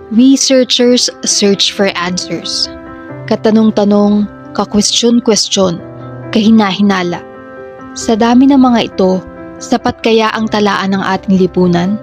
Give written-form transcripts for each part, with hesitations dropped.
Researchers search for answers. Katanong-tanong, ka-question-question, kahina-hinala. Sa dami ng mga ito, sapat kaya ang talaan ng ating lipunan?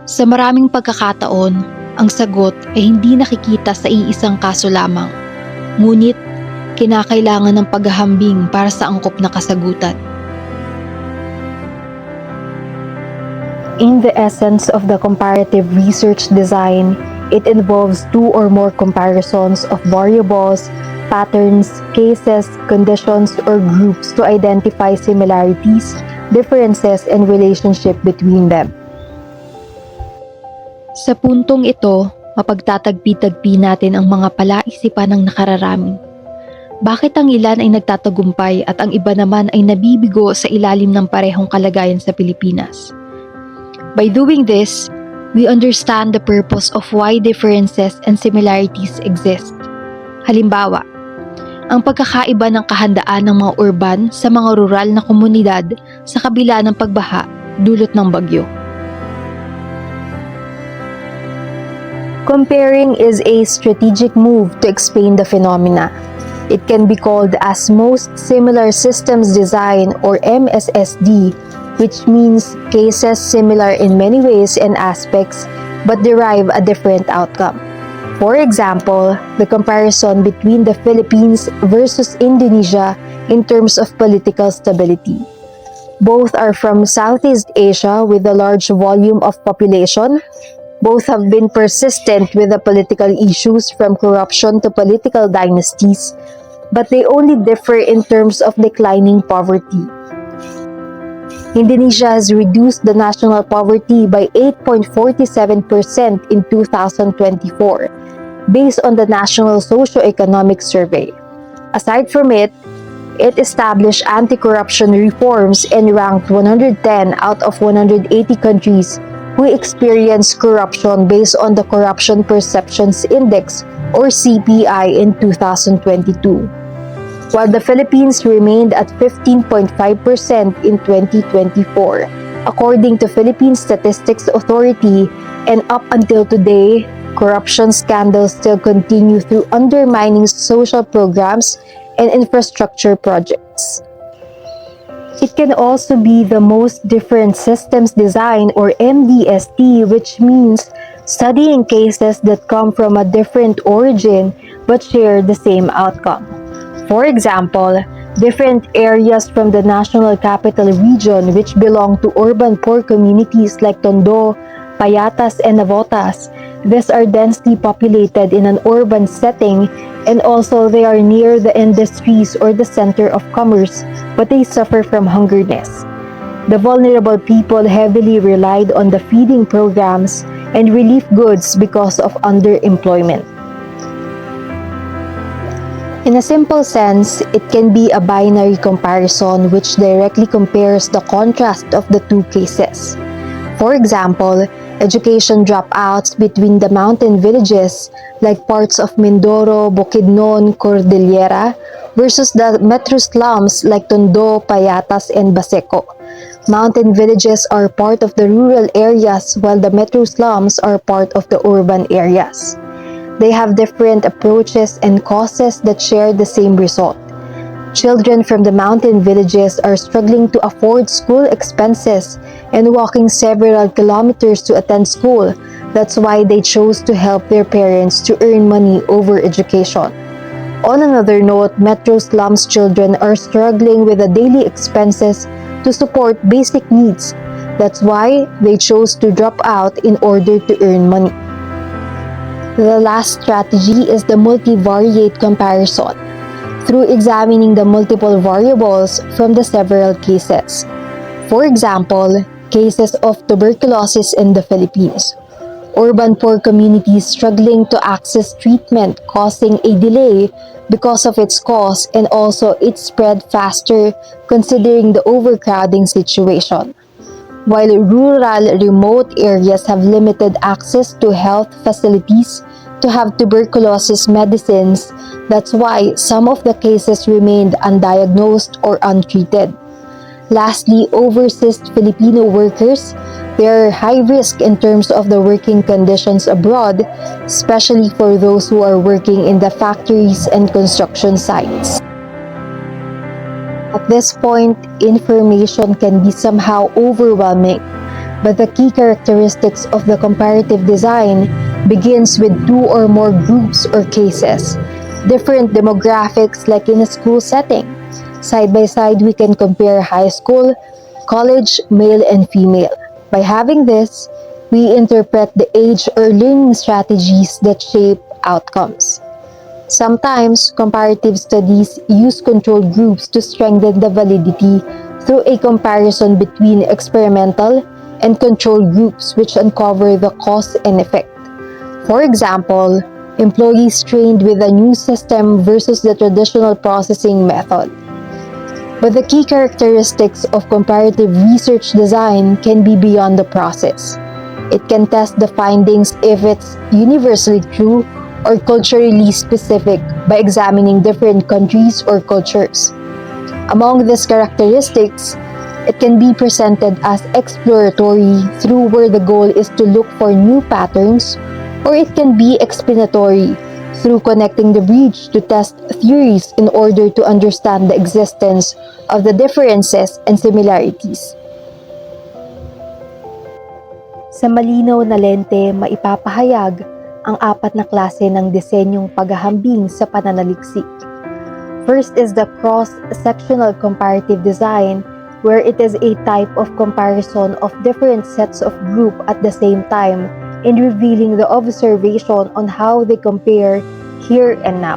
Sa maraming pagkakataon, ang sagot ay hindi nakikita sa iisang kaso lamang. Ngunit, kinakailangan ng paghahambing para sa angkop na kasagutan. In the essence of the comparative research design, it involves two or more comparisons of variables, patterns, cases, conditions, or groups to identify similarities, differences, and relationship between them. Sa puntong ito, mapagtatagpi-tagpi natin ang mga palaisipan ng nakararami. Bakit ang ilan ay nagtatagumpay at ang iba naman ay nabibigo sa ilalim ng parehong kalagayan sa Pilipinas? By doing this, we understand the purpose of why differences and similarities exist. Halimbawa, ang pagkakaiba ng kahandaan ng mga urban sa mga rural na komunidad sa kabila ng pagbaha dulot ng bagyo. Comparing is a strategic move to explain the phenomena. It can be called as Most Similar Systems Design or MSSD, which means cases similar in many ways and aspects but derive a different outcome. For example, the comparison between the Philippines versus Indonesia in terms of political stability. Both are from Southeast Asia with a large volume of population. Both have been persistent with the political issues from corruption to political dynasties, but they only differ in terms of declining poverty. Indonesia has reduced the national poverty by 8.47% in 2024, based on the National Socio-Economic Survey. Aside from it established anti-corruption reforms and ranked 110 out of 180 countries who experience corruption based on the Corruption Perceptions Index or CPI in 2022. While the Philippines remained at 15.5% in 2024, according to Philippine Statistics Authority, and up until today, corruption scandals still continue through undermining social programs and infrastructure projects. It can also be the Most Different Systems Design or MDST, which means studying cases that come from a different origin but share the same outcome. For example, different areas from the National Capital Region which belong to urban poor communities like Tondo, Payatas, and Navotas. These are densely populated in an urban setting and also they are near the industries or the center of commerce, but they suffer from hungerness. The vulnerable people heavily relied on the feeding programs and relief goods because of underemployment. In a simple sense, it can be a binary comparison which directly compares the contrast of the two cases. For example, education dropouts between the mountain villages like parts of Mindoro, Bukidnon, Cordillera versus the metro slums like Tondo, Payatas, and Baseco. Mountain villages are part of the rural areas while the metro slums are part of the urban areas. They have different approaches and causes that share the same result. Children from the mountain villages are struggling to afford school expenses and walking several kilometers to attend school. That's why they chose to help their parents to earn money over education. On another note, metro slums children are struggling with the daily expenses to support basic needs. That's why they chose to drop out in order to earn money. The last strategy is the multivariate comparison, through examining the multiple variables from the several cases. For example, cases of tuberculosis in the Philippines. Urban poor communities struggling to access treatment causing a delay because of its cost and also it spread faster considering the overcrowding situation. While rural remote areas have limited access to health facilities to have tuberculosis medicines, that's why some of the cases remained undiagnosed or untreated. Lastly, overseas Filipino workers They are high risk in terms of the working conditions abroad, especially for those who are working in the factories and construction sites. At this point, information can be somehow overwhelming, but the key characteristics of the comparative design begins with two or more groups or cases, different demographics like in a school setting. Side by side, we can compare high school, college, male and female. By having this, we interpret the age or learning strategies that shape outcomes. Sometimes, comparative studies use control groups to strengthen the validity through a comparison between experimental and control groups which uncover the cause and effect. For example, employees trained with a new system versus the traditional processing method. But the key characteristics of comparative research design can be beyond the process. It can test the findings if it's universally true or culturally specific by examining different countries or cultures. Among these characteristics, it can be presented as exploratory through where the goal is to look for new patterns, or it can be explanatory through connecting the breach to test theories in order to understand the existence of the differences and similarities. Sa malinaw na lente, maipapahayag ang apat na klase ng disenyong paghahambing sa pananaliksik. First is the cross-sectional comparative design, where it is a type of comparison of different sets of group at the same time in revealing the observation on how they compare here and now.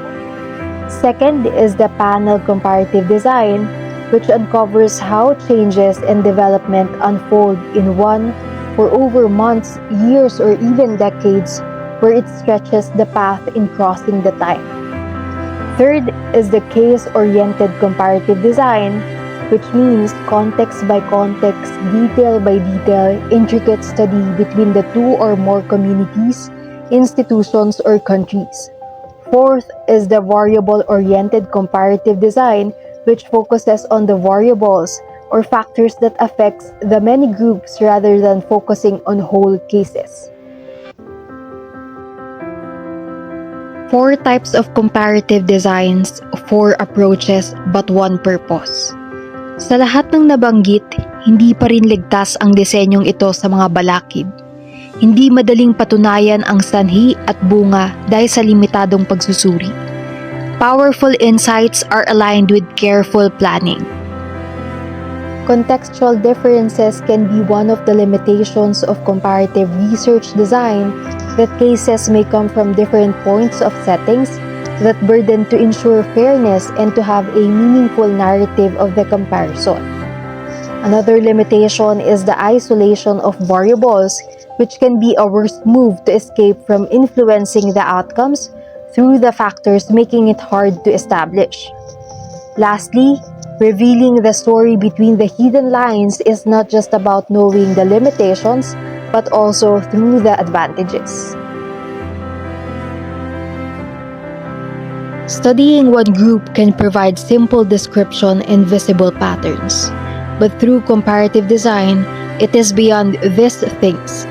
Second is the panel comparative design, which uncovers how changes and development unfold in one or over months, years, or even decades, where it stretches the path in crossing the time. Third is the case-oriented comparative design, which means context by context, detail by detail, intricate study between the two or more communities, institutions, or countries. Fourth is the variable-oriented comparative design, which focuses on the variables or factors that affects the many groups rather than focusing on whole cases. 4 types of comparative designs, 4 approaches, but one purpose. Sa lahat ng nabanggit, hindi pa rin ligtas ang disenyong ito sa mga balakid. Hindi madaling patunayan ang sanhi at bunga dahil sa limitadong pagsusuri. Powerful insights are aligned with careful planning. Contextual differences can be one of the limitations of comparative research design, that cases may come from different points of settings that burden to ensure fairness and to have a meaningful narrative of the comparison. Another limitation is the isolation of variables, which can be a worst move to escape from influencing the outcomes through the factors making it hard to establish. Lastly, revealing the story between the hidden lines is not just about knowing the limitations, but also through the advantages. Studying one group can provide simple description and visible patterns, but through comparative design, it is beyond these things,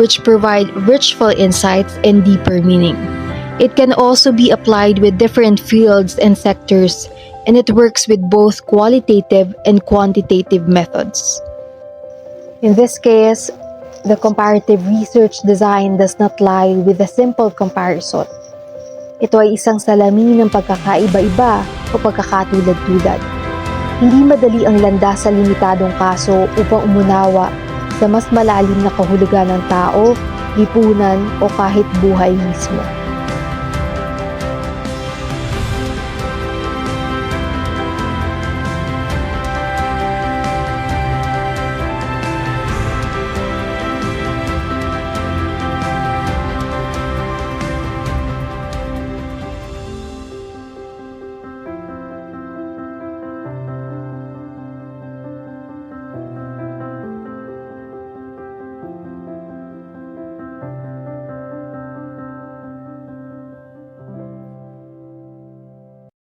which provide richful insights and deeper meaning. It can also be applied with different fields and sectors, and it works with both qualitative and quantitative methods. In this case, the comparative research design does not lie with a simple comparison. Ito ay isang salamin ng pagkakaiba-iba o pagkakatulad-tulad. Hindi madali ang landas sa limitadong kaso upang umunawa sa mas malalim na kahulugan ng tao, lipunan o kahit buhay mismo.